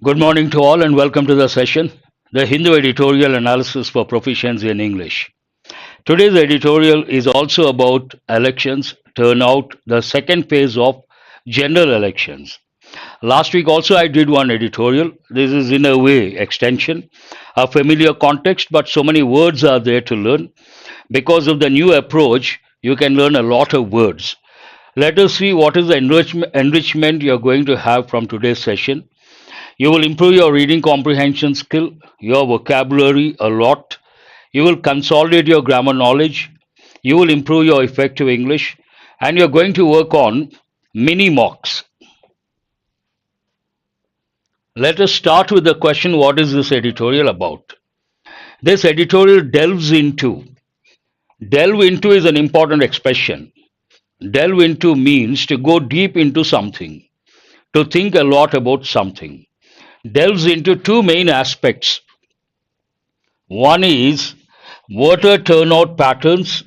Good morning to all and welcome to the session, the Hindu Editorial Analysis for Proficiency in English. Today's editorial is also about elections, turnout, the second phase of general elections. Last week also I did one editorial. This is in a way extension, a familiar context, but so many words are there to learn. Because of the new approach, you can learn a lot of words. Let us see what is the enrichment you are going to have from today's session. You will improve your reading comprehension skill, your vocabulary a lot. You will consolidate your grammar knowledge. You will improve your effective English. And you're going to work on mini mocks. Let us start with the question, what is this editorial about? This editorial delves into. Delve into is an important expression. Delve into means to go deep into something, to think a lot about something. Delves into two main aspects. One is voter turnout patterns,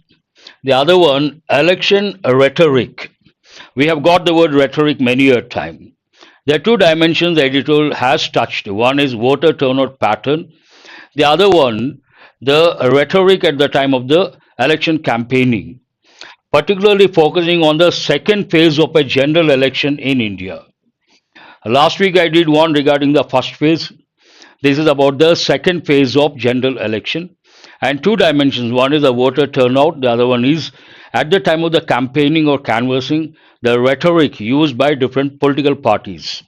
the other one, election rhetoric. We have got the word rhetoric many a time. There are two dimensions the editorial has touched. One is voter turnout pattern, the other one, the rhetoric at the time of the election campaigning, particularly focusing on the second phase of a general election in India. Last week I did one regarding the first phase. This is about the second phase of general election and two dimensions. One is the voter turnout, the other one is at the time of the campaigning or canvassing, the rhetoric used by different political parties.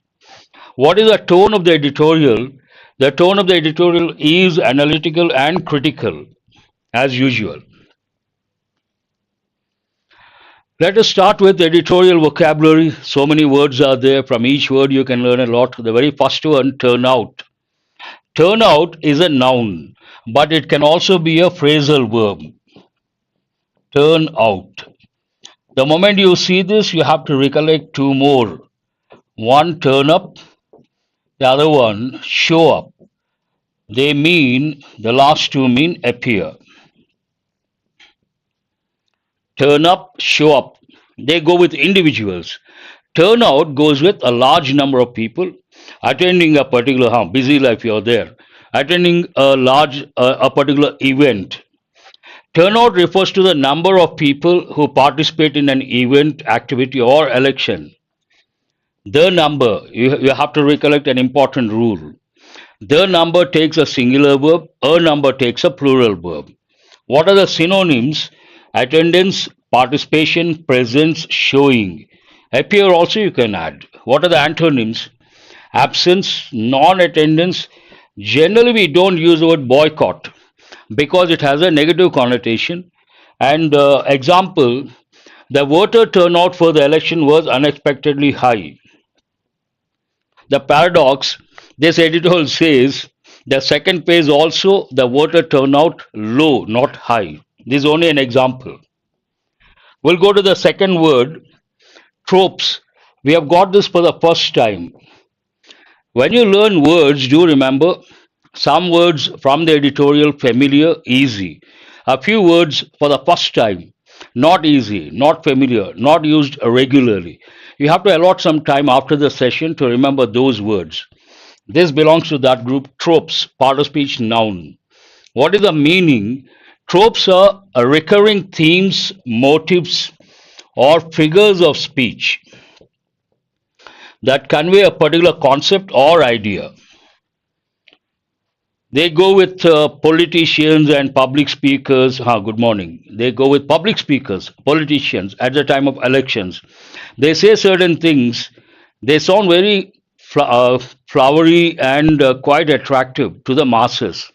What is the tone of the editorial? The tone of the editorial is analytical and critical, as usual. Let us start with editorial vocabulary. So many words are there. From each word, you can learn a lot. The very first one, turnout. Turnout is a noun, but it can also be a phrasal verb. Turn out. The moment you see this, you have to recollect two more. One, turn up, the other one, show up. They mean, the last two mean appear. Turn up, show up. They go with individuals. Turnout goes with a large number of people attending a particular busy life you're there, attending a particular event. Turnout refers to the number of people who participate in an event, activity, or election. The number, you have to recollect an important rule. The number takes a singular verb, a number takes a plural verb. What are the synonyms? Attendance, participation, presence, showing. Appear also you can add. What are the antonyms? Absence, non-attendance. Generally we don't use the word boycott because it has a negative connotation. And example, the voter turnout for the election was unexpectedly high. The paradox, this editorial says, the second phase also the voter turnout low, not high. This is only an example. We'll go to the second word, tropes. We have got this for the first time. When you learn words, do remember some words from the editorial familiar, easy. A few words for the first time, not easy, not familiar, not used regularly. You have to allot some time after the session to remember those words. This belongs to that group, tropes, part of speech noun. What is the meaning? Tropes are recurring themes, motifs, or figures of speech that convey a particular concept or idea. They go with politicians and public speakers. Good morning. They go with public speakers, politicians at the time of elections. They say certain things. They sound very flowery and quite attractive to the masses.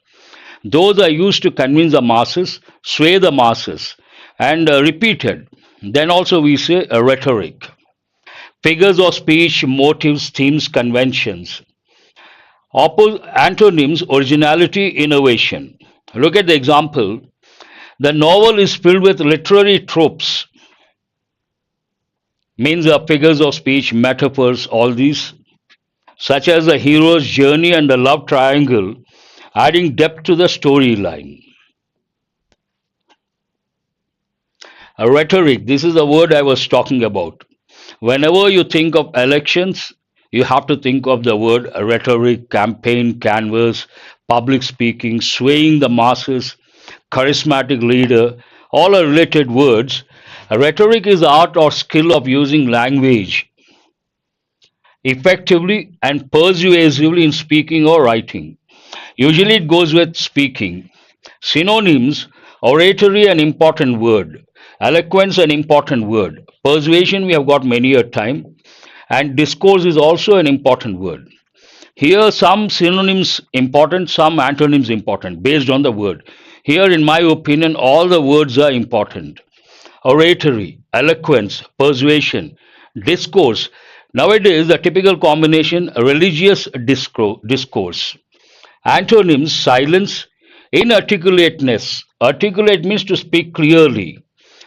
Those are used to convince the masses, sway the masses, and repeated. Then also we say a rhetoric. Figures of speech, motives, themes, conventions. Antonyms, originality, innovation. Look at the example. The novel is filled with literary tropes, means figures of speech, metaphors, all these, such as the hero's journey and the love triangle, adding depth to the storyline. A rhetoric, this is the word I was talking about. Whenever you think of elections, you have to think of the word rhetoric, campaign, canvas, public speaking, swaying the masses, charismatic leader, all are related words. Rhetoric is the art or skill of using language effectively and persuasively in speaking or writing. Usually it goes with speaking. Synonyms: oratory, an important word. Eloquence, an important word. Persuasion, we have got many a time. And discourse is also an important word. Here, some synonyms important, some antonyms important, based on the word. Here, in my opinion, all the words are important. Oratory, eloquence, persuasion, discourse. Nowadays, the typical combination religious discourse. Antonyms: silence, inarticulateness. Articulate means to speak clearly.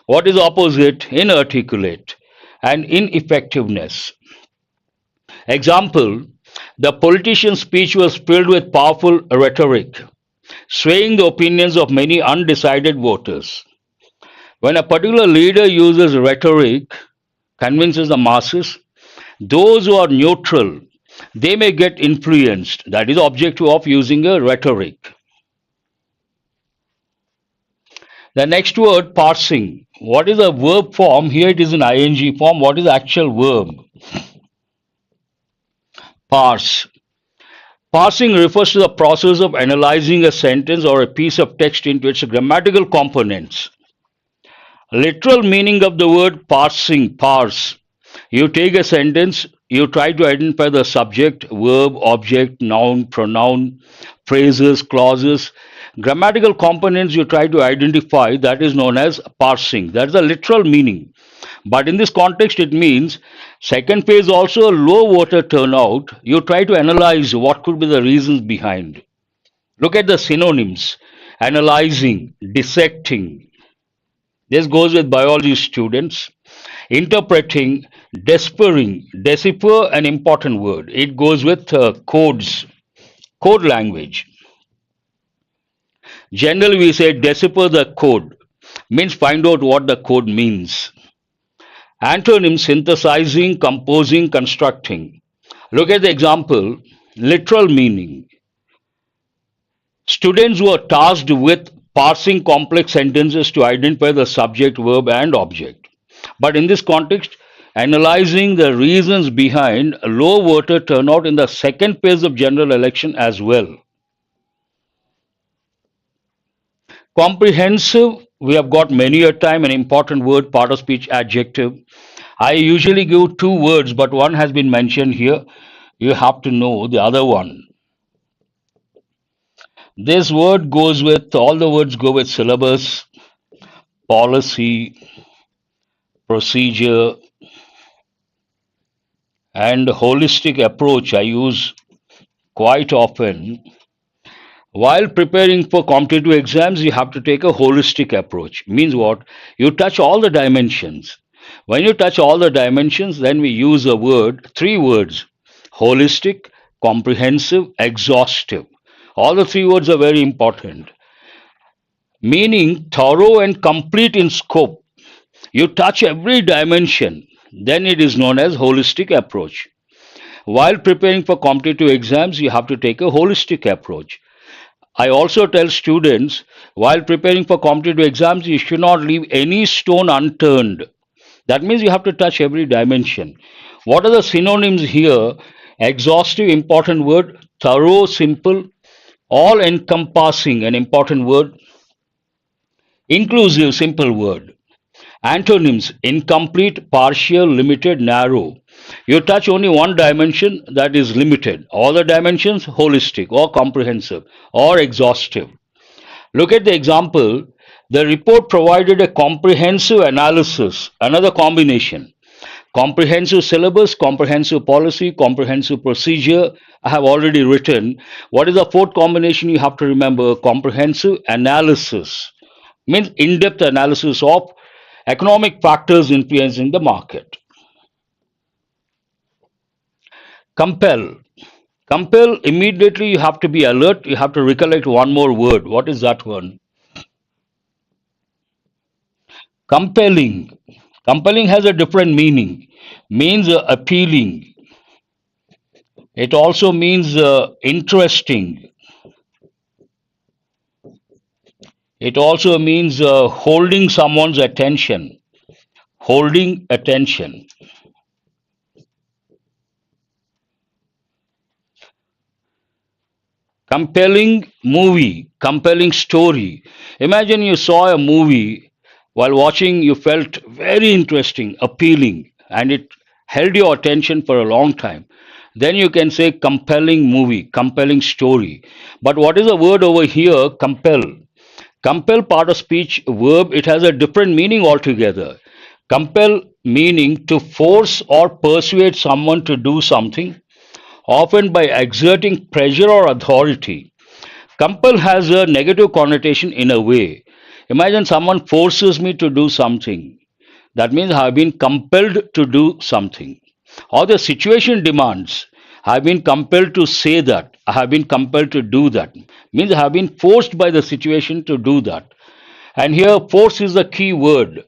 What is opposite? Inarticulate. And ineffectiveness. Example: the politician's speech was filled with powerful rhetoric, swaying the opinions of many undecided voters. When a particular leader uses rhetoric, convinces the masses, those who are neutral, they may get influenced. That is the objective of using a rhetoric. The next word, parsing. What is a verb form? Here it is in ing form. What is the actual verb? Parse. Parsing refers to the process of analyzing a sentence or a piece of text into its grammatical components. Literal meaning of the word parsing, parse. You take a sentence, you try to identify the subject, verb, object, noun, pronoun, phrases, clauses, grammatical components you try to identify, that is known as parsing. That is the literal meaning. But in this context, it means second phase also a low voter turnout. You try to analyze what could be the reasons behind. Look at the synonyms: analyzing, dissecting. This goes with biology students. Interpreting, deciphering. Decipher, an important word. It goes with codes, code language. Generally, we say decipher the code, means find out what the code means. Antonym: synthesizing, composing, constructing. Look at the example: literal meaning. Students who are tasked with parsing complex sentences to identify the subject, verb, and object. But in this context, analyzing the reasons behind low voter turnout in the second phase of general election as well. Comprehensive, we have got many a time an important word, part of speech, adjective. I usually give two words, but one has been mentioned here. You have to know the other one. This word goes with, all the words go with syllabus, policy, procedure, and holistic approach I use quite often. While preparing for competitive exams, you have to take a holistic approach. Means what? You touch all the dimensions. When you touch all the dimensions, then we use a word, three words: holistic, comprehensive, exhaustive. All the three words are very important, meaning thorough and complete in scope. You touch every dimension, then it is known as holistic approach. While preparing for competitive exams, you have to take a holistic approach. I also tell students, while preparing for competitive exams, you should not leave any stone unturned. That means you have to touch every dimension. What are the synonyms here? Exhaustive, important word. Thorough, simple. All encompassing, an important word. Inclusive, simple word. Antonyms: incomplete, partial, limited, narrow. You touch only one dimension, that is limited. All the dimensions, holistic or comprehensive or exhaustive. Look at the example. The report provided a comprehensive analysis, another combination. Comprehensive syllabus, comprehensive policy, comprehensive procedure. I have already written. What is the fourth combination you have to remember? Comprehensive analysis. Means in-depth analysis of economic factors influencing the market. Compel. Compel, immediately you have to be alert. You have to recollect one more word. What is that one? Compelling. Compelling has a different meaning. Means appealing. It also means interesting. It also means holding someone's attention. Holding attention. Compelling movie, compelling story. Imagine you saw a movie, while watching, you felt very interesting, appealing, and it held your attention for a long time. Then you can say compelling movie, compelling story. But what is the word over here? Compel. Compel, part of speech verb, it has a different meaning altogether. Compel meaning to force or persuade someone to do something, often by exerting pressure or authority. Compel has a negative connotation in a way. Imagine someone forces me to do something. That means I have been compelled to do something. Or the situation demands. I have been compelled to say that. I have been compelled to do that. Means I have been forced by the situation to do that. And here, force is the key word.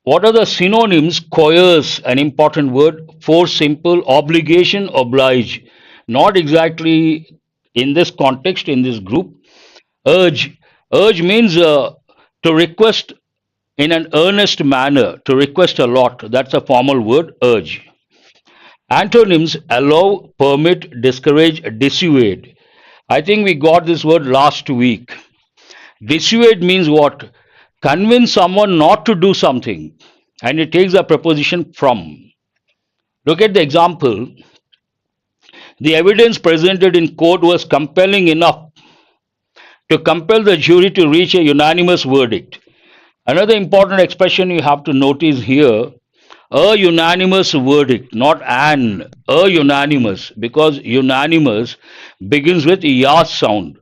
What are the synonyms? Coerce, an important word. Force, simple. Obligation, oblige. Not exactly in this context, in this group. Urge. Urge means to request in an earnest manner, to request a lot. That's a formal word, urge. Antonyms: allow, permit, discourage, dissuade. I think we got this word last week. Dissuade means what? Convince someone not to do something, and it takes a preposition from. Look at the example. The evidence presented in court was compelling enough to compel the jury to reach a unanimous verdict. Another important expression you have to notice here: a unanimous verdict, not an, a unanimous, because unanimous begins with ya sound.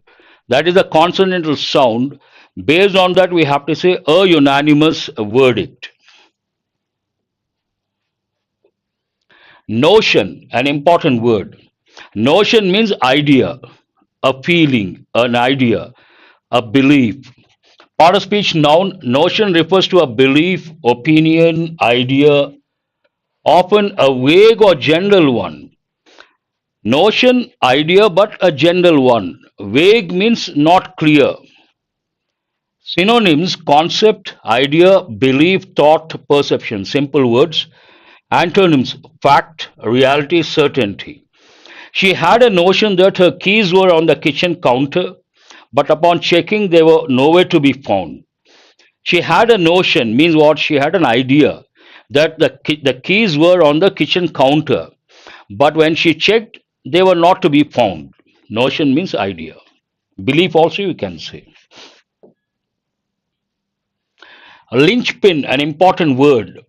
That is a consonantal sound. Based on that, we have to say a unanimous verdict. Notion, an important word. Notion means idea, a feeling, an idea, a belief. Part of speech noun, notion refers to a belief, opinion, idea, often a vague or general one. Notion, idea, but a general one. Vague means not clear. Synonyms: concept, idea, belief, thought, perception. Simple words. Antonyms: fact, reality, certainty. She had a notion that her keys were on the kitchen counter, but upon checking, they were nowhere to be found. She had a notion means what? She had an idea that the keys were on the kitchen counter, but when she checked, they were not to be found. Notion means idea. Belief also you can say. Linchpin, an important word.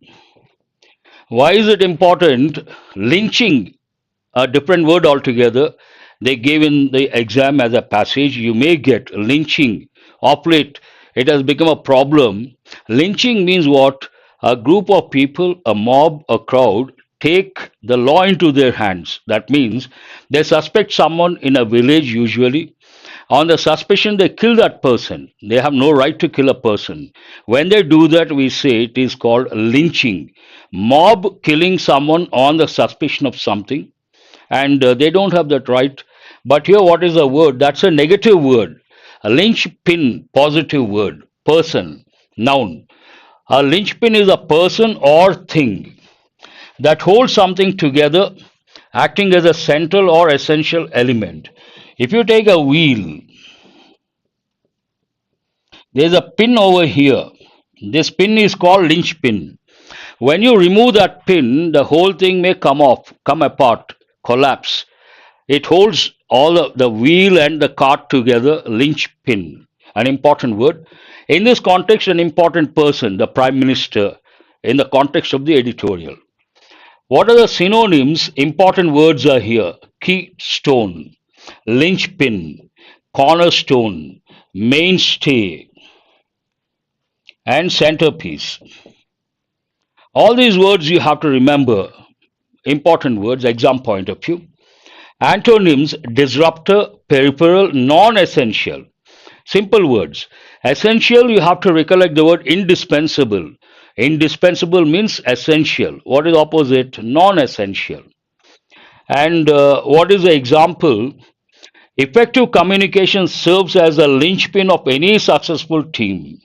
Why is it important? Lynching, a different word altogether. They gave in the exam as a passage. You may get lynching. Of late, it has become a problem. Lynching means what? A group of people, a mob, a crowd, take the law into their hands. That means they suspect someone in a village, usually. On the suspicion, they kill that person. They have no right to kill a person. When they do that, we say it is called lynching. Mob killing someone on the suspicion of something, and they don't have that right. But here, what is the word? That's a negative word. A linchpin, positive word. Person, noun. A linchpin is a person or thing that holds something together, acting as a central or essential element. If you take a wheel, there's a pin over here. This pin is called linchpin. When you remove that pin, the whole thing may come off, come apart, collapse. It holds all of the wheel and the cart together, linchpin, an important word. In this context, an important person, the Prime Minister, in the context of the editorial. What are the synonyms? Important words are here: keystone, linchpin, cornerstone, mainstay, and centerpiece. All these words you have to remember, important words, exam point of view. Antonyms: disruptor, peripheral, non essential. Simple words. Essential, you have to recollect the word indispensable. Indispensable means essential. What is opposite? Non essential. And what is the example? Effective communication serves as a linchpin of any successful team.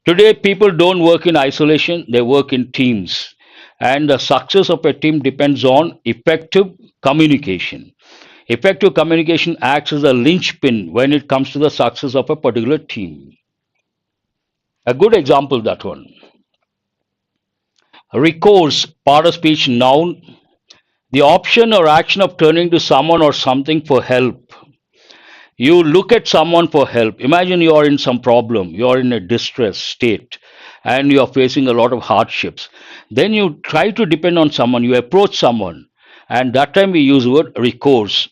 Today, people don't work in isolation, they work in teams. And the success of a team depends on effective communication. Effective communication acts as a linchpin when it comes to the success of a particular team. A good example, that one. Recourse, part of speech noun, the option or action of turning to someone or something for help. You look at someone for help. Imagine you are in some problem, you are in a distress state, and you are facing a lot of hardships. Then you try to depend on someone, you approach someone, and that time we use the word recourse.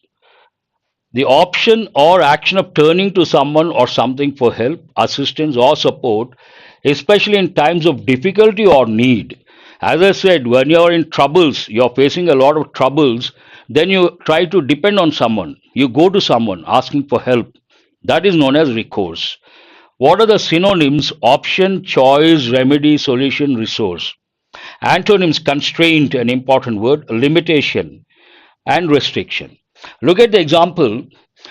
The option or action of turning to someone or something for help, assistance, or support, especially in times of difficulty or need. As I said, when you are in troubles, you are facing a lot of troubles, then you try to depend on someone. You go to someone asking for help. That is known as recourse. What are the synonyms? Option, choice, remedy, solution, resource. Antonyms: constraint, an important word, limitation, and restriction. Look at the example.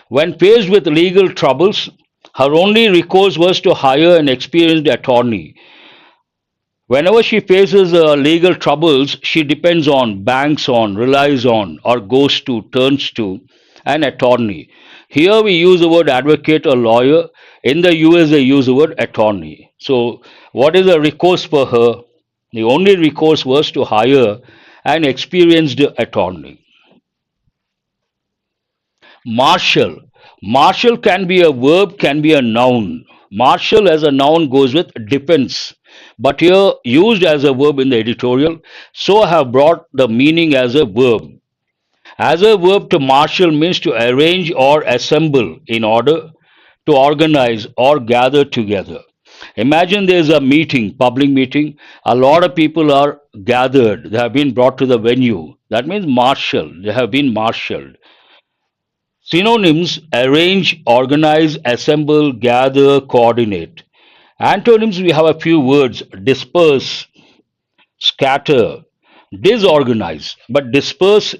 When faced with legal troubles, her only recourse was to hire an experienced attorney. Whenever she faces legal troubles, she depends on, banks on, relies on, or goes to, turns to an attorney. Here we use the word advocate or lawyer. In the US, they use the word attorney. So, what is the recourse for her? The only recourse was to hire an experienced attorney. Martial. Martial can be a verb, can be a noun. Martial as a noun goes with defense, but here used as a verb in the editorial, so I have brought the meaning as a verb. As a verb, to marshal means to arrange or assemble in order, to organize or gather together. Imagine there's a meeting, public meeting, a lot of people are gathered, they have been brought to the venue. That means marshal, they have been marshaled. Synonyms: arrange, organize, assemble, gather, coordinate. Antonyms: we have a few words: disperse, scatter, disorganize. But disperse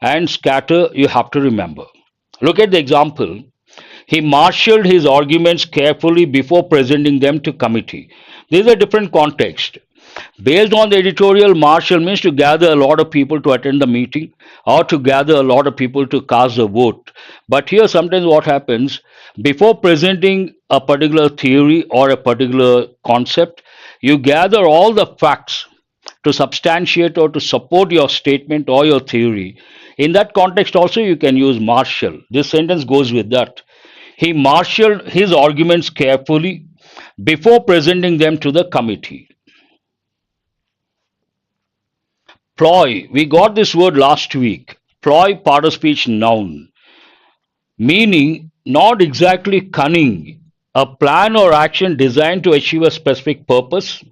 and scatter you have to remember. Look at the example. He marshaled his arguments carefully before presenting them to committee. This is a different context. Based on the editorial, marshal means to gather a lot of people to attend the meeting or to gather a lot of people to cast a vote. But here, sometimes what happens, before presenting a particular theory or a particular concept, you gather all the facts to substantiate or to support your statement or your theory. In that context, also, you can use marshal. This sentence goes with that. He marshaled his arguments carefully before presenting them to the committee. Ploy. We got this word last week. Ploy, part of speech noun, meaning not exactly cunning, a plan or action designed to achieve a specific purpose,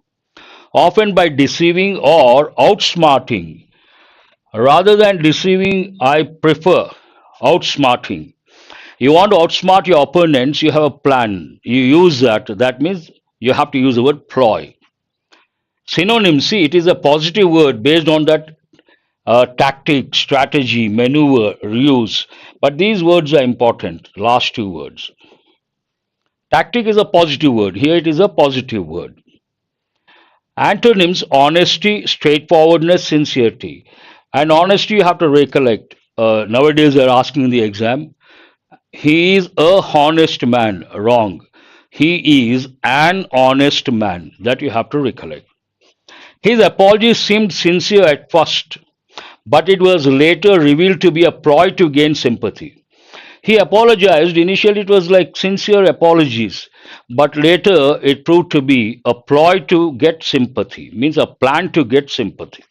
often by deceiving or outsmarting. Rather than deceiving, I prefer outsmarting. You want to outsmart your opponents, you have a plan. You use that. That means you have to use the word ploy. Synonym, see, it is a positive word based on that tactic, strategy, maneuver, ruse. But these words are important, last two words. Tactic is a positive word. Here it is a positive word. Antonyms: honesty, straightforwardness, sincerity. And honesty you have to recollect. Nowadays they're asking in the exam. He is a honest man. Wrong. He is an honest man. That you have to recollect. His apology seemed sincere at first, but it was later revealed to be a ploy to gain sympathy. He apologized. Initially, it was like sincere apologies, but later it proved to be a ploy to get sympathy, means a plan to get sympathy.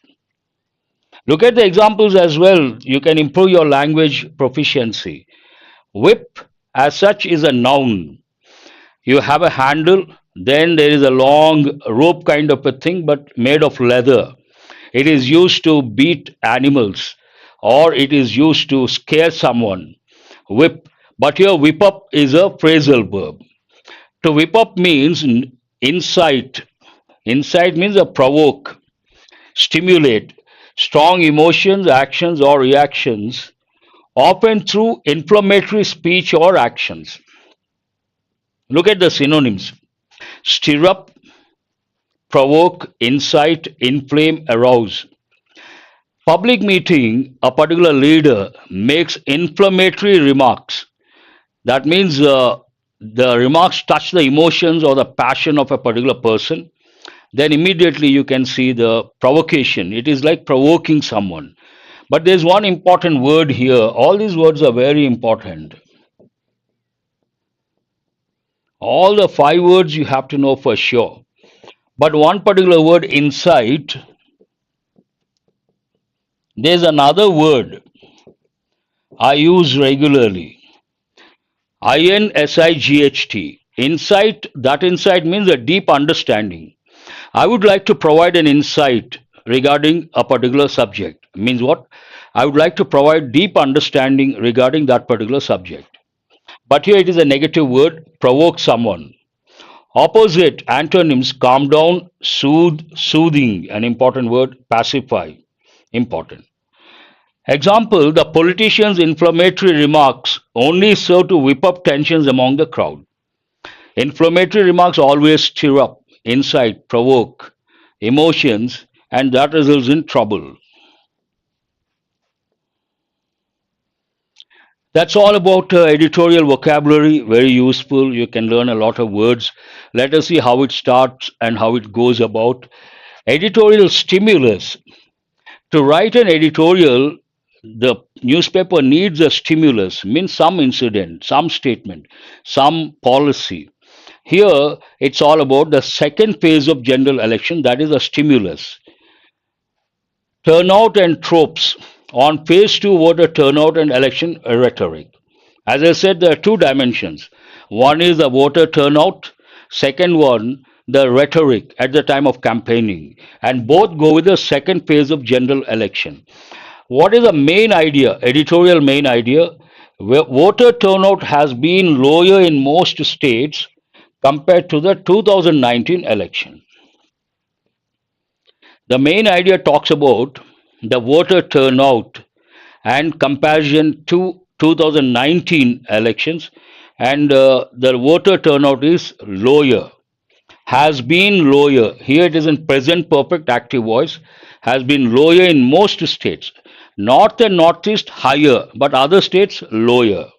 Look at the examples as well. You can improve your language proficiency. Whip, as such, is a noun. You have a handle, then there is a long rope kind of a thing, but made of leather. It is used to beat animals or it is used to scare someone. Whip. But here, whip up is a phrasal verb. To whip up means incite. Incite means a provoke, stimulate. Strong emotions, actions, or reactions, often through inflammatory speech or actions. Look at the synonyms: stir up, provoke, incite, inflame, arouse. Public meeting, a particular leader makes inflammatory remarks. That means the remarks touch the emotions or the passion of a particular person. Then immediately you can see the provocation. It is like provoking someone. But there's one important word here. All these words are very important. All the five words you have to know for sure. But one particular word, insight, there's another word I use regularly. INSIGHT. Insight, that insight means a deep understanding. I would like to provide an insight regarding a particular subject. Means what? I would like to provide deep understanding regarding that particular subject. But here it is a negative word, provoke someone. Opposite antonyms, calm down, soothe, soothing, an important word, pacify, important. Example, the politician's inflammatory remarks only serve to whip up tensions among the crowd. Inflammatory remarks always stir up, incite, provoke emotions, and that results in trouble. That's all about editorial vocabulary, very useful. You can learn a lot of words. Let us see how it starts and how it goes about. Editorial stimulus. To write an editorial, the newspaper needs a stimulus, means some incident, some statement, some policy. Here, it's all about the second phase of general election, that is a stimulus. Turnout and tropes. On phase two, voter turnout and election rhetoric. As I said, there are two dimensions. One is the voter turnout, second one, the rhetoric at the time of campaigning. And both go with the second phase of general election. What is the main idea, editorial main idea? Voter turnout has been lower in most states compared to the 2019 election. The main idea talks about the voter turnout and comparison to 2019 elections, and the voter turnout is lower, has been lower. Here it is in present perfect active voice, has been lower in most states. North and Northeast higher, but other states lower.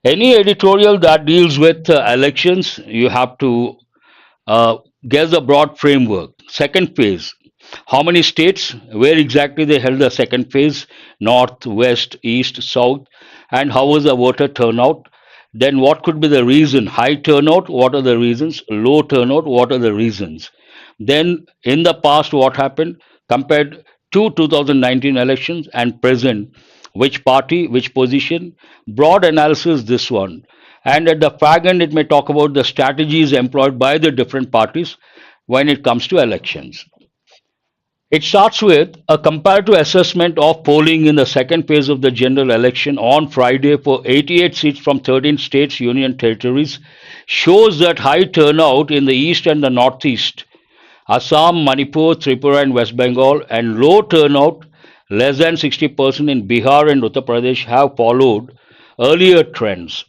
Any editorial that deals with elections, you have to uh, guess a broad framework. Second phase, how many states, where exactly they held the second phase, north, west, east, south, and how was the voter turnout? Then what could be the reason? High turnout, what are the reasons? Low turnout, what are the reasons? Then in the past, what happened compared to 2019 elections and present? Which party, which position? Broad analysis, this one. And at the fag end, it may talk about the strategies employed by the different parties when it comes to elections. It starts with a comparative assessment of polling in the second phase of the general election on Friday for 88 seats from 13 states, union territories, shows that high turnout in the east and the northeast, Assam, Manipur, Tripura, and West Bengal, and low turnout, less than 60% in Bihar and Uttar Pradesh, have followed earlier trends.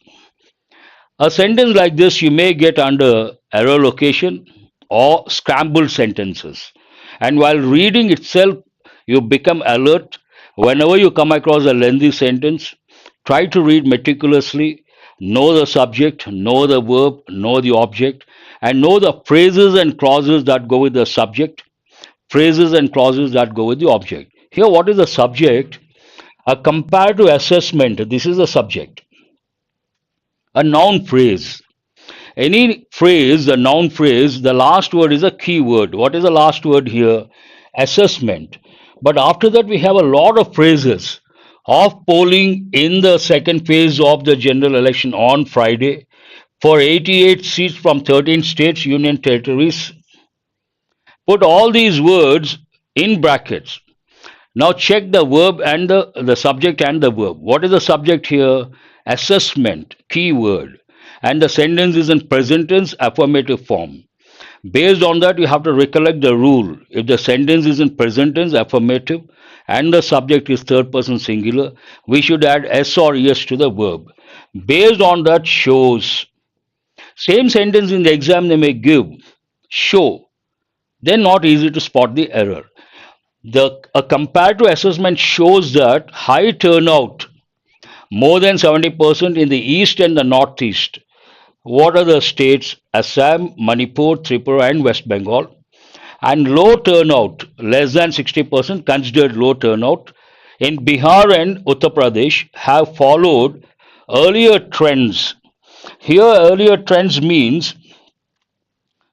A sentence like this you may get under error location or scrambled sentences. And while reading itself, you become alert. Whenever you come across a lengthy sentence, try to read meticulously, know the subject, know the verb, know the object, and know the phrases and clauses that go with the subject, phrases and clauses that go with the object. Here, what is the subject? A comparative assessment. This is the subject. A noun phrase. Any phrase, the noun phrase, the last word is a key word. What is the last word here? Assessment. But after that, we have a lot of phrases of polling in the second phase of the general election on Friday for 88 seats from 13 states, union territories. Put all these words in brackets. Now check the verb and the subject and the verb. What is the subject here? Assessment, key word. And the sentence is in present tense, affirmative form. Based on that, you have to recollect the rule. If the sentence is in present tense, affirmative, and the subject is third person singular, we should add s or es to the verb. Based on that, shows. Same sentence in the exam they may give, show. Then not easy to spot the error. A comparative assessment shows that high turnout, more than 70% in the east and the northeast. What are the states? Assam, Manipur, Tripura, and West Bengal. And low turnout, less than 60%, considered low turnout, in Bihar and Uttar Pradesh have followed earlier trends. Here, earlier trends means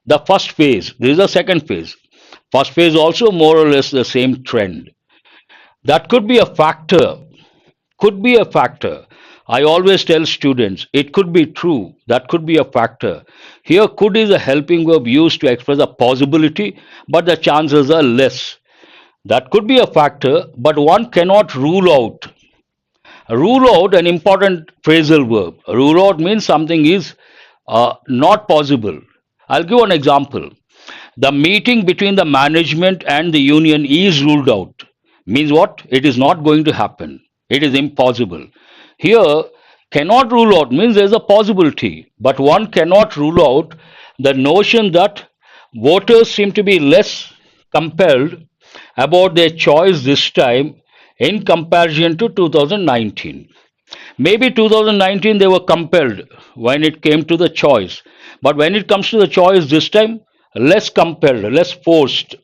the first phase. This is the second phase. First phase also more or less the same trend. That could be a factor. Could be a factor. I always tell students it could be true. That could be a factor. Here, could is a helping verb used to express a possibility, but the chances are less. That could be a factor, but one cannot rule out. Rule out an important phrasal verb. Rule out means something is not possible. I'll give an example. The meeting between the management and the union is ruled out. Means what? It is not going to happen. It is impossible. Here, cannot rule out means there's a possibility, but one cannot rule out the notion that voters seem to be less compelled about their choice this time in comparison to 2019. Maybe 2019 they were compelled when it came to the choice, but when it comes to the choice this time, less compelled, less forced.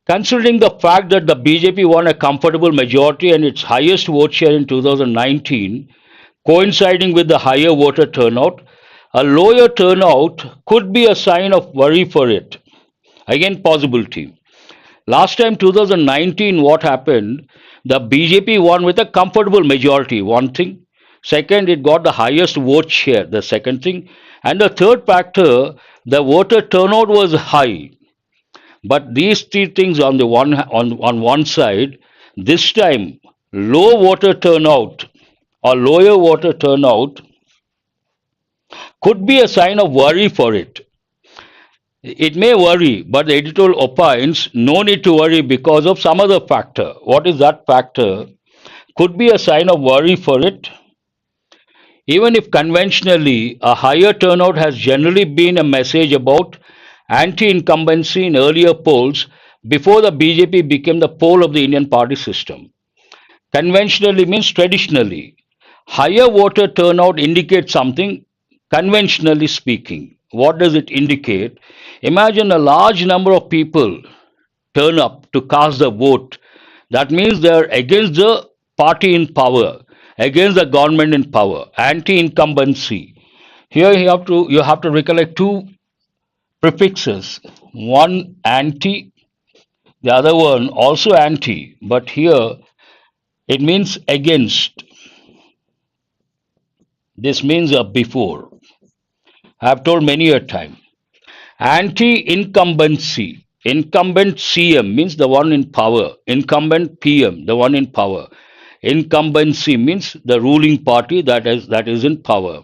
Considering the fact that the BJP won a comfortable majority and its highest vote share in 2019, coinciding with the higher voter turnout, a lower turnout could be a sign of worry for it. Again, possibility. Last time, 2019, what happened? The BJP won with a comfortable majority, one thing. Second, it got the highest vote share, the second thing. And the third factor, the voter turnout was high. But these three things on one side, this time low voter turnout or lower voter turnout could be a sign of worry for it. It may worry, but the editorial opines no need to worry because of some other factor. What is that factor? Could be a sign of worry for it. Even if conventionally a higher turnout has generally been a message about anti incumbency in earlier polls before the BJP became the pole of the Indian party system. Conventionally means traditionally. Higher voter turnout indicates something, conventionally speaking. What does it indicate? Imagine a large number of people turn up to cast the vote. That means they are against the party in power, against the government in power, anti-incumbency. Here you have to recollect two prefixes. One anti, the other one also anti, but here it means against. This means before. I have told many a time. Anti-incumbency. Incumbent CM means the one in power. Incumbent PM, the one in power. Incumbency means the ruling party that is in power.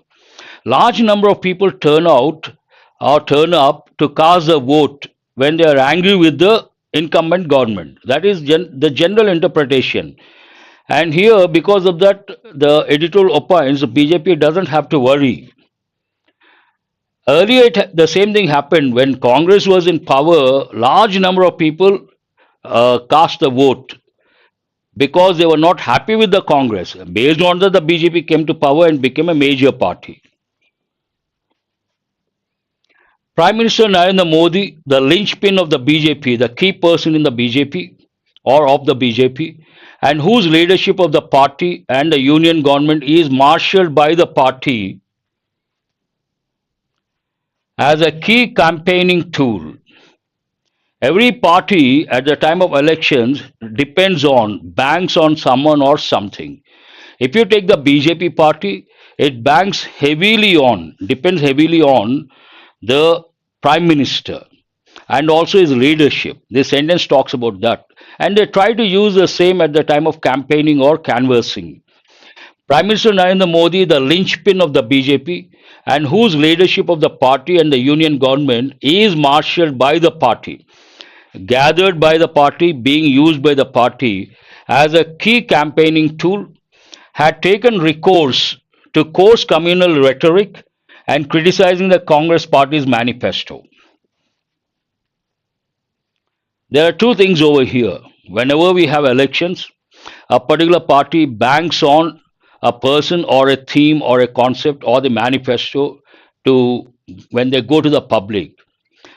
Large number of people turn out or turn up to cast a vote when they are angry with the incumbent government. That is the general interpretation. And here, because of that, the editorial opines the BJP doesn't have to worry. Earlier, the same thing happened when Congress was in power. Large number of people cast the vote because they were not happy with the Congress. Based on that, the BJP came to power and became a major party. Prime Minister Narendra Modi, the linchpin of the BJP, the key person in the BJP or of the BJP, and whose leadership of the party and the union government is marshaled by the party as a key campaigning tool. Every party at the time of elections banks on someone or something. If you take the BJP party, it depends heavily on the prime minister and also his leadership. This sentence talks about that. And they try to use the same at the time of campaigning or canvassing. Prime Minister Narendra Modi, the linchpin of the BJP, and whose leadership of the party and the union government is marshaled by the party, gathered by the party, being used by the party as a key campaigning tool, had taken recourse to coarse communal rhetoric and criticizing the Congress party's manifesto. There are two things over here. Whenever we have elections, a particular party banks on a person or a theme or a concept or the manifesto to when they go to the public.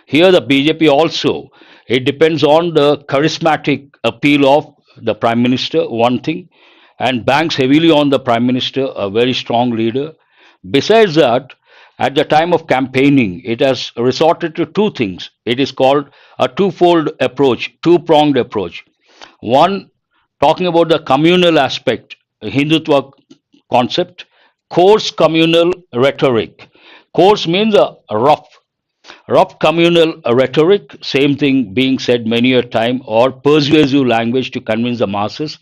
Here, the BJP also, it depends on the charismatic appeal of the Prime Minister, one thing, and banks heavily on the Prime Minister, a very strong leader. Besides that, at the time of campaigning, it has resorted to two things. It is called a twofold approach, two pronged approach. One, talking about the communal aspect, Hindutva concept, coarse communal rhetoric. Coarse means a rough communal rhetoric, same thing being said many a time, or persuasive language to convince the masses.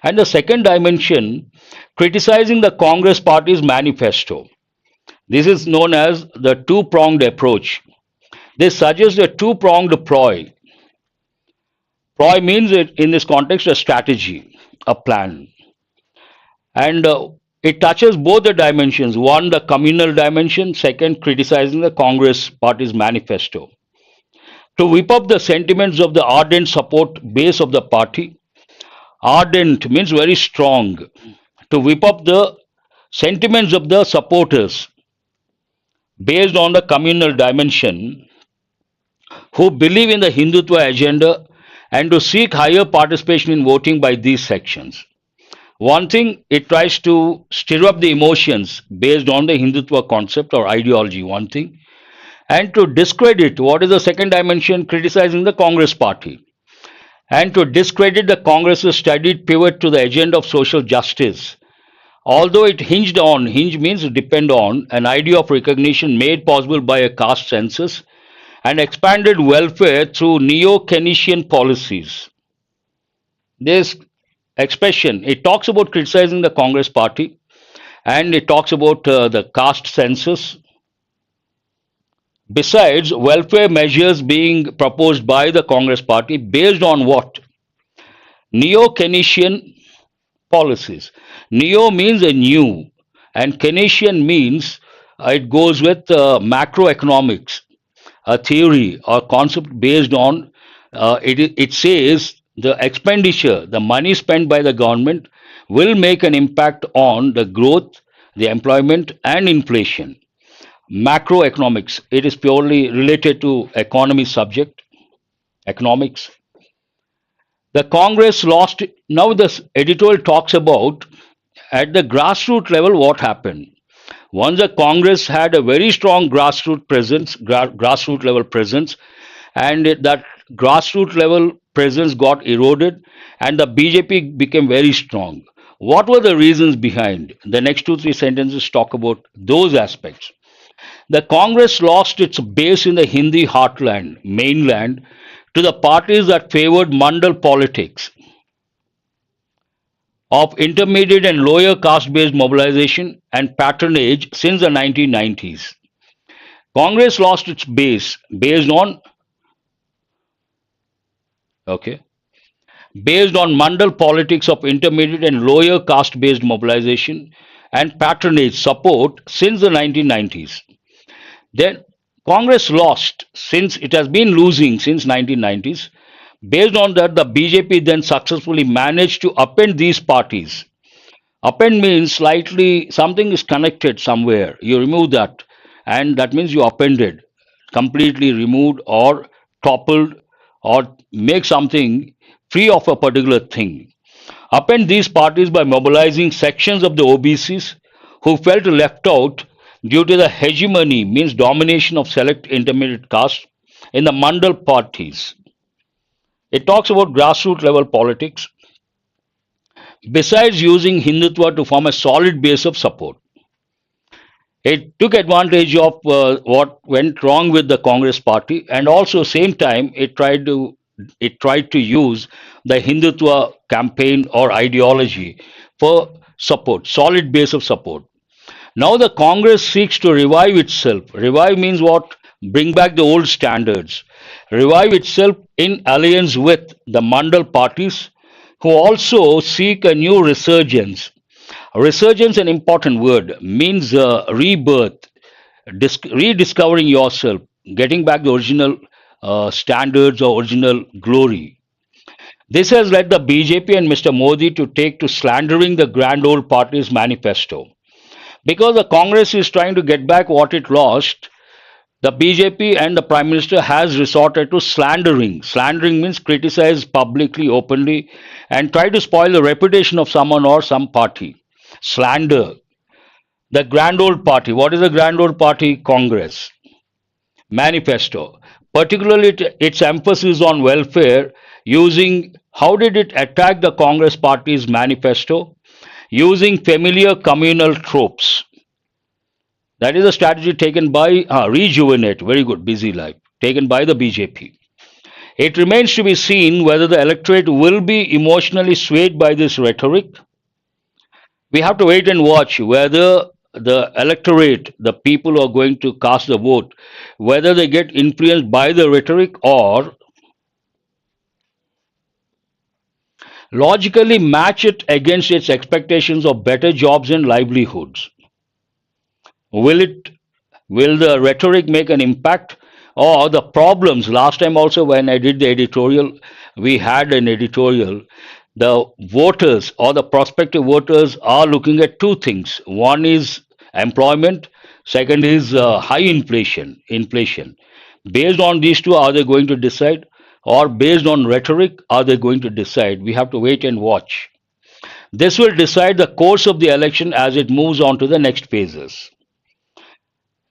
And the second dimension, criticizing the Congress party's manifesto. This is known as the two pronged approach. This suggests a two pronged ploy. Ploy means in this context a strategy, a plan. And it touches both the dimensions, one, the communal dimension, second, criticizing the Congress party's manifesto. To whip up the sentiments of the ardent support base of the party. Ardent means very strong. To whip up the sentiments of the supporters based on the communal dimension who believe in the Hindutva agenda and to seek higher participation in voting by these sections. One thing, it tries to stir up the emotions based on the Hindutva concept or ideology, one thing, and to discredit what is the second dimension, criticizing the Congress party, and to discredit the Congress's studied pivot to the agenda of social justice. Although it hinge means depend on an idea of recognition made possible by a caste census and expanded welfare through neo-Keynesian policies. This expression, it talks about criticizing the Congress party and it talks about the caste census. Besides, welfare measures being proposed by the Congress party based on what? Neo-Keynesian policies. Neo means a new, and Keynesian means it goes with macroeconomics, a theory or concept based on it says the expenditure, the money spent by the government will make an impact on the growth, the employment, and inflation. Macroeconomics, it is purely related to economy subject, economics. The Congress lost. Now, this editorial talks about at the grassroots level what happened. Once the Congress had a very strong grassroots presence, grassroots level presence, and that grassroots level presence got eroded, and the BJP became very strong. What were the reasons behind? The next two, three sentences talk about those aspects. The Congress lost its base in the Hindi heartland, mainland, to the parties that favored mandal politics of intermediate and lower caste based mobilization and patronage since the 1990s. Congress lost its base based on okay based on mandal politics of intermediate and lower caste based mobilization and patronage support since the 1990s. Then Congress lost since it has been losing since 1990s. Based on that, the BJP then successfully managed to append these parties. Append means slightly something is connected somewhere. You remove that, and that means you appended, completely removed or toppled or make something free of a particular thing. Append these parties by mobilizing sections of the OBCs who felt left out due to the hegemony, means domination of select intermediate caste in the mandal parties. It talks about grassroots level politics. Besides using Hindutva to form a solid base of support, it took advantage of what went wrong with the Congress party, and also same time it tried to use the Hindutva campaign or ideology for support, solid base of support. Now the Congress seeks to revive itself. Revive means what? Bring back the old standards. Revive itself in alliance with the Mandal parties who also seek a new resurgence. Resurgence, an important word, means rebirth, rediscovering yourself, getting back the original standards or original glory. This has led the BJP and Mr. Modi to take to slandering the grand old party's manifesto. Because the Congress is trying to get back what it lost, the BJP and the Prime Minister has resorted to slandering. Slandering means criticize publicly, openly, and try to spoil the reputation of someone or some party. Slander. The grand old party. What is the grand old party? Congress. Manifesto. Particularly its emphasis on welfare, using how did it attack the Congress party's manifesto? Using familiar communal tropes. That is a strategy taken by Rejuvenate, very good, busy life, taken by the BJP. It remains to be seen whether the electorate will be emotionally swayed by this rhetoric. We have to wait and watch whether the electorate, the people who are going to cast the vote, whether they get influenced by the rhetoric or logically match it against its expectations of better jobs and livelihoods. Will it will the rhetoric make an impact or the problems? Last time also when I did the editorial, we had an editorial. The voters or the prospective voters are looking at two things. One is employment, second is high inflation. Inflation. Based on these two, are they going to decide? Or based on rhetoric, are they going to decide? We have to wait and watch. This will decide the course of the election as it moves on to the next phases.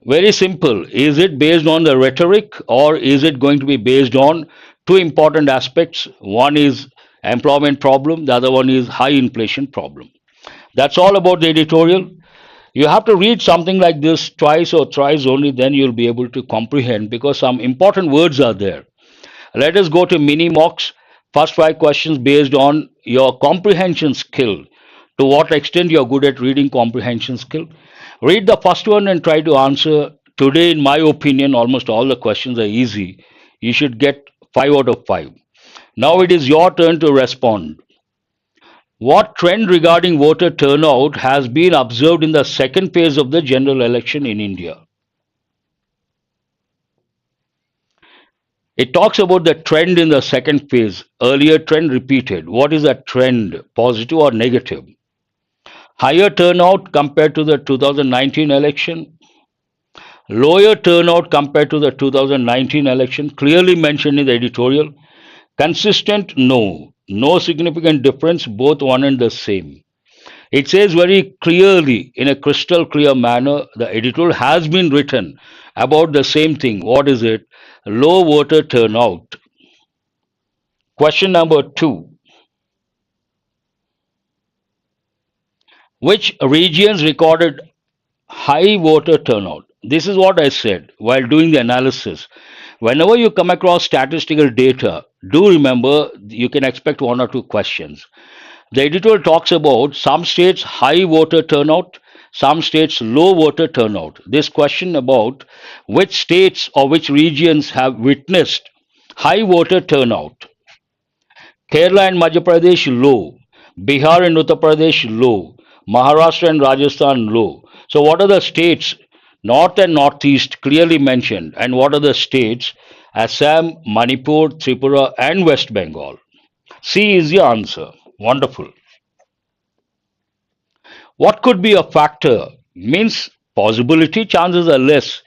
Very simple. Is it based on the rhetoric or is it going to be based on two important aspects? One is employment problem, the other one is high inflation problem. That's all about the editorial. You have to read something like this twice or thrice only, then you'll be able to comprehend because some important words are there. Let us go to mini mocks. First five questions based on your comprehension skill. To what extent you're good at reading comprehension skill. Read the first one and try to answer. Today, in my opinion, almost all the questions are easy. You should get 5 out of 5. Now it is your turn to respond. What trend regarding voter turnout has been observed in the second phase of the general election in India? It talks about the trend in the second phase. Earlier trend repeated. What is that trend? Positive or negative? Higher turnout compared to the 2019 election. Lower turnout compared to the 2019 election. Clearly mentioned in the editorial. Consistent? No. No significant difference, both one and the same. It says very clearly, in a crystal clear manner, the editorial has been written about the same thing. What is it? Low voter turnout. Question number 2. Which regions recorded high voter turnout? This is what I said while doing the analysis. Whenever you come across statistical data, do remember you can expect one or two questions. The editorial talks about some states high voter turnout, some states low voter turnout. This question about which states or which regions have witnessed high voter turnout. Kerala and Madhya Pradesh low, Bihar and Uttar Pradesh low, Maharashtra and Rajasthan low. So what are the states? North and Northeast clearly mentioned. And what are the states? Assam, Manipur, Tripura and West Bengal. C is the answer. Wonderful. What could be a factor? Means possibility, chances are less.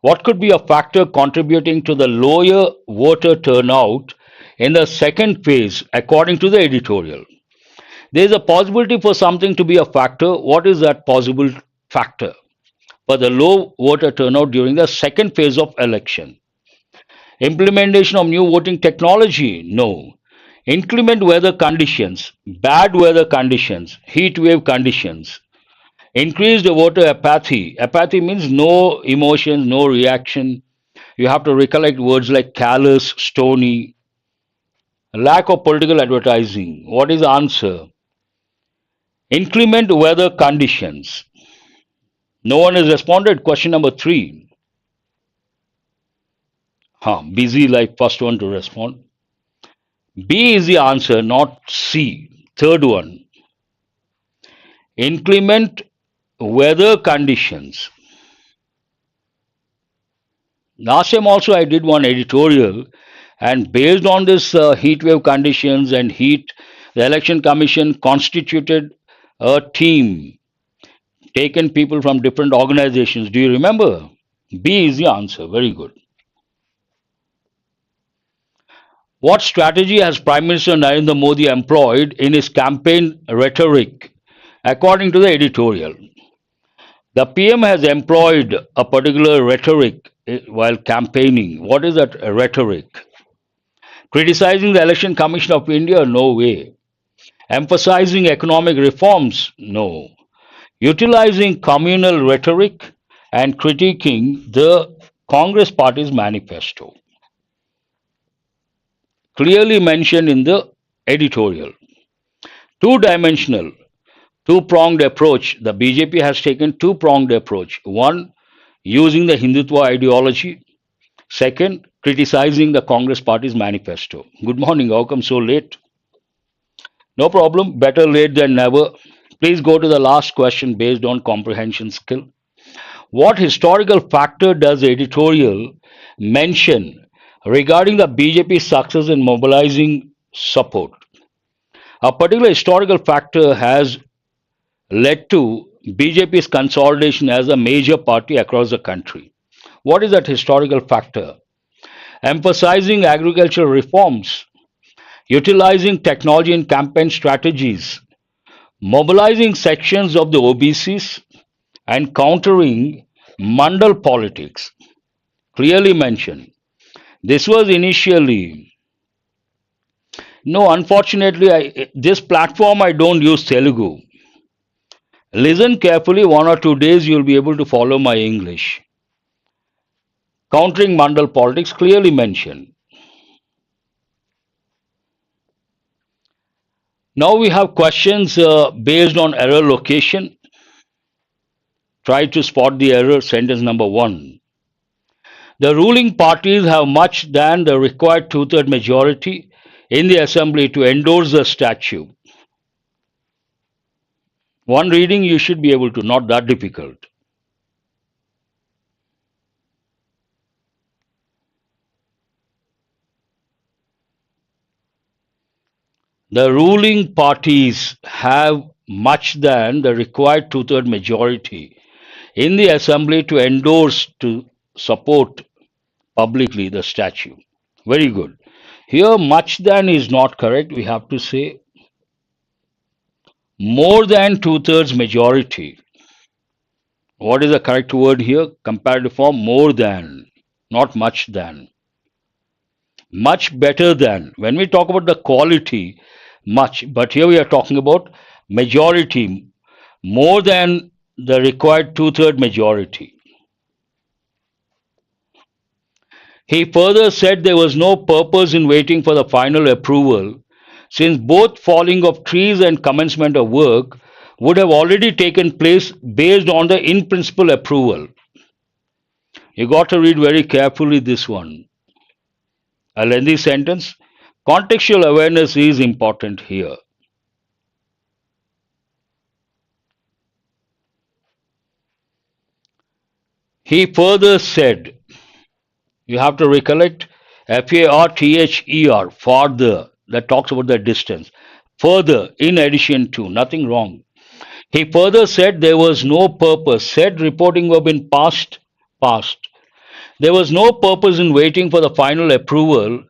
What could be a factor contributing to the lower voter turnout in the second phase, according to the editorial? There is a possibility for something to be a factor. What is that possible factor for the low voter turnout during the second phase of election? Implementation of new voting technology? No. Inclement weather conditions, bad weather conditions, heat wave conditions. Increased voter apathy. Apathy means no emotions, no reaction. You have to recollect words like callous, stony. Lack of political advertising. What is the answer? Inclement weather conditions. No one has responded. Question number 3. Busy life, first one to respond. B is the answer, not C. Third one. Inclement weather conditions. Last time also I did one editorial, and based on this heat wave conditions and heat, the election commission constituted a team, taken people from different organizations. Do you remember? B is the answer. Very good. What strategy has Prime Minister Narendra Modi employed in his campaign rhetoric, according to the editorial? The PM has employed a particular rhetoric while campaigning. What is that rhetoric? Criticizing the Election Commission of India? No way. Emphasizing economic reforms? No. Utilizing communal rhetoric and critiquing the Congress Party's manifesto. Clearly mentioned in the editorial. Two-dimensional, two-pronged approach. The BJP has taken two-pronged approach. One, using the Hindutva ideology. Second, criticizing the Congress Party's manifesto. Good morning. How come so late? No problem. Better late than never. Please go to the last question based on comprehension skill. What historical factor does the editorial mention regarding the BJP's success in mobilizing support? A particular historical factor has led to BJP's consolidation as a major party across the country. What is that historical factor? Emphasizing agricultural reforms, utilizing technology in campaign strategies, mobilizing sections of the OBCs, and countering mandal politics. Clearly mentioned. This was initially. No, unfortunately, this platform I don't use Telugu. Listen carefully, 1 or 2 days you'll be able to follow my English. Countering mandal politics, clearly mentioned. Now we have questions based on error location. Try to spot the error. Sentence number 1. The ruling parties have much than the required two-third majority in the assembly to endorse the statute. One reading you should be able to, not that difficult. The ruling parties have much than the required two-third majority in the assembly to endorse, to support publicly the statute. Very good. Here, much than is not correct. We have to say more than two-thirds majority. What is the correct word here? Comparative form, more than, not much than. Much better than. When we talk about the quality, much, but here we are talking about majority, more than the required two-third majority. He further said there was no purpose in waiting for the final approval, since both falling of trees and commencement of work would have already taken place based on the in-principle approval. You got to read very carefully this one. A lengthy sentence. Contextual awareness is important here. He further said, you have to recollect FARTHER, farther, that talks about the distance. Further, in addition to, nothing wrong. He further said there was no purpose, said reporting verb in past. There was no purpose in waiting for the final approval.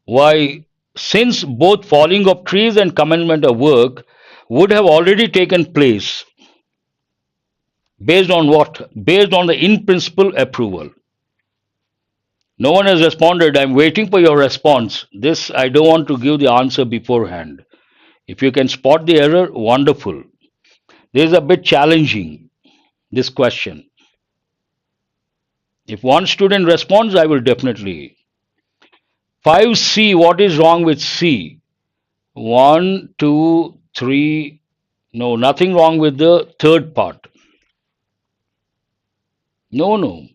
Why? Since both falling of trees and commencement of work would have already taken place. Based on what? Based on the in-principle approval. No one has responded. I'm waiting for your response. This, I don't want to give the answer beforehand. If you can spot the error, wonderful. This is a bit challenging, this question. If one student responds, I will definitely. 5C, what is wrong with C? 1, 2, 3, No, nothing wrong with the third part. No, no.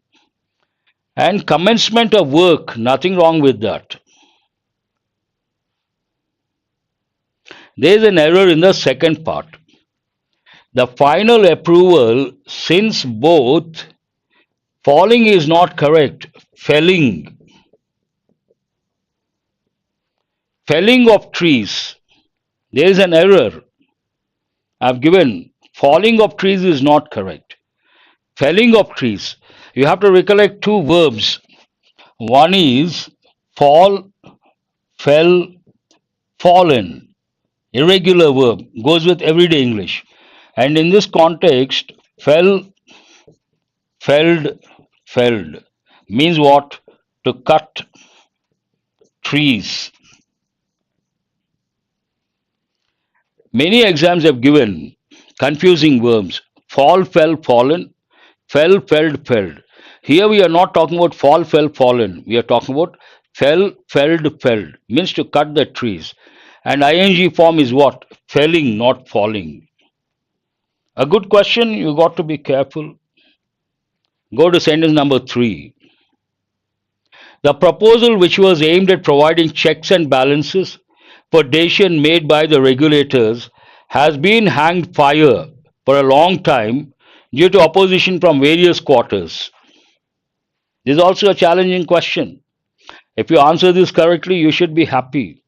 And commencement of work, nothing wrong with that. There is an error in the second part. The final approval, since both falling is not correct, felling, felling of trees, there is an error. I've given falling of trees is not correct. Felling of trees. You have to recollect two verbs. One is fall, fell, fallen. Irregular verb goes with everyday English. And in this context, fell, felled, felled means what? To cut trees. Many exams have given confusing verbs. Fall, fell, fallen, fell, felled, felled. Here we are not talking about fall, fell, fallen. We are talking about fell, felled, felled. Means to cut the trees. And ing form is what? Felling, not falling. A good question, you got to be careful. Go to sentence number 3. The proposal, which was aimed at providing checks and balances for decisions made by the regulators, has been hanged fire for a long time due to opposition from various quarters. This is also a challenging question. If you answer this correctly, you should be happy.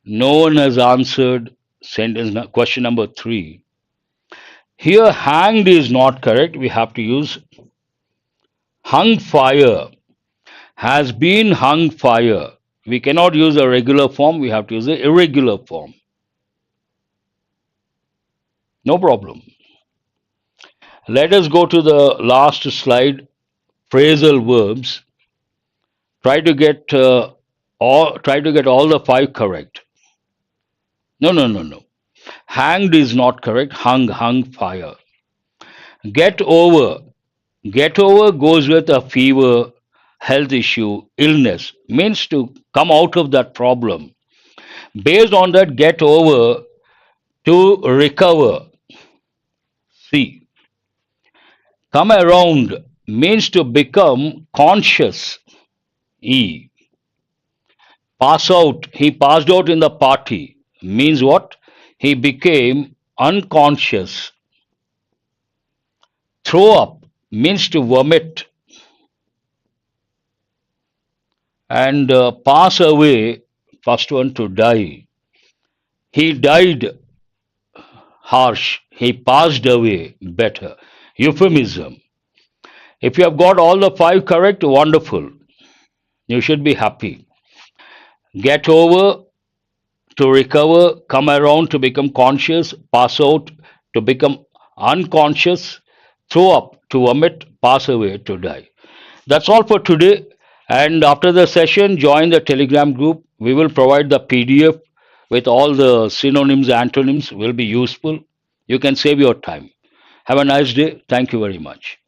No one has answered question number 3. Here, hanged is not correct. We have to use hung fire. Has been hung fire. We cannot use a regular form. We have to use the irregular form. No problem. Let us go to the last slide. Phrasal verbs. Try to get all the 5 correct. No, no, no, no. Hanged is not correct. Hung fire. Get over. Get over goes with a fever, health issue, illness. Means to come out of that problem. Based on that, get over, to recover. C. Come around means to become conscious. E. Pass out. He passed out in the party. Means what? He became unconscious. Throw up means to vomit. And pass away, first one, to die. He died, harsh. He passed away, better. Euphemism. If you have got all the 5 correct, wonderful. You should be happy. Get over, to recover, come around, to become conscious, pass out, to become unconscious, throw up, to vomit, pass away, to die. That's all for today. And after the session, join the Telegram group. We will provide the PDF with all the synonyms, antonyms, will be useful. You can save your time. Have a nice day. Thank you very much.